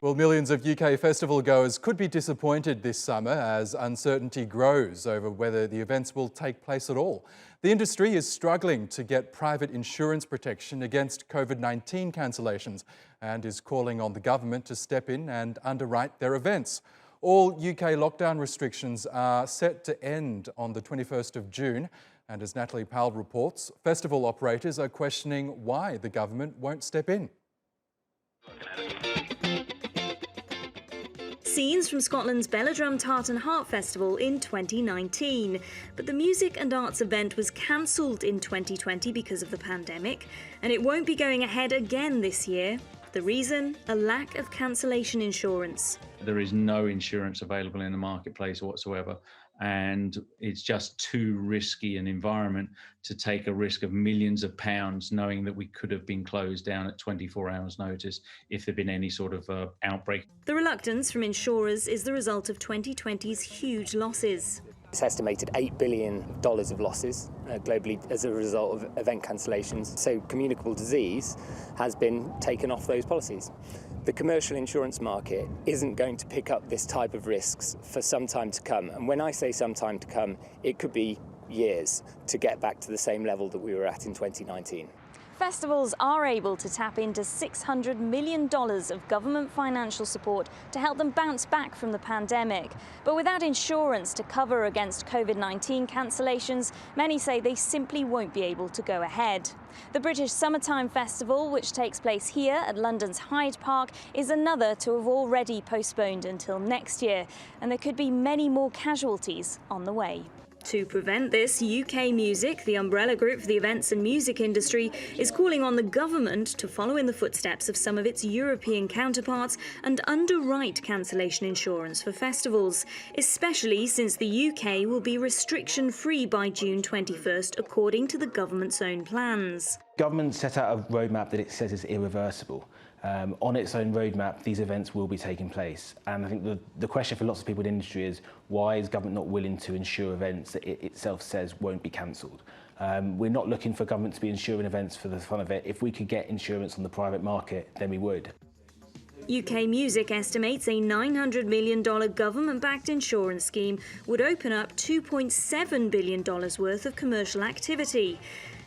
Well, millions of UK festival goers could be disappointed this summer as uncertainty grows over whether the events will take place at all. The industry is struggling to get private insurance protection against COVID-19 cancellations and is calling on the government to step in and underwrite their events. All UK lockdown restrictions are set to end on the 21st of June. And as Natalie Powell reports, festival operators are questioning why the government won't step in. Scenes from Scotland's Belladrum Tartan Heart Festival in 2019. But the music and arts event was cancelled in 2020 because of the pandemic, and it won't be going ahead again this year. The reason? A lack of cancellation insurance. There is no insurance available in the marketplace whatsoever, and it's just too risky an environment to take a risk of millions of pounds knowing that we could have been closed down at 24 hours notice if there'd been any sort of outbreak. The reluctance from insurers is the result of 2020's huge losses. It's estimated $8 billion of losses globally as a result of event cancellations. So communicable disease has been taken off those policies. The commercial insurance market isn't going to pick up this type of risks for some time to come. And when I say some time to come, it could be years to get back to the same level that we were at in 2019. Festivals are able to tap into $600 million of government financial support to help them bounce back from the pandemic. But without insurance to cover against COVID-19 cancellations, many say they simply won't be able to go ahead. The British Summertime Festival, which takes place here at London's Hyde Park, is another to have already postponed until next year, and there could be many more casualties on the way. To prevent this, UK Music, the umbrella group for the events and music industry, is calling on the government to follow in the footsteps of some of its European counterparts and underwrite cancellation insurance for festivals, especially since the UK will be restriction-free by June 21st, according to the government's own plans. Government set out a roadmap that it says is irreversible. On its own roadmap, these events will be taking place. And I think the question for lots of people in the industry is, why is government not willing to insure events that it itself says won't be cancelled? We're not looking for government to be insuring events for the fun of it. If we could get insurance on the private market, then we would. UK Music estimates a $900 million government-backed insurance scheme would open up $2.7 billion worth of commercial activity.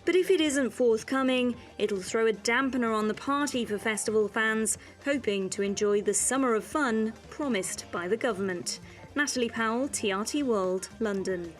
But if it isn't forthcoming, it'll throw a dampener on the party for festival fans, hoping to enjoy the summer of fun promised by the government. Natalie Powell, TRT World, London.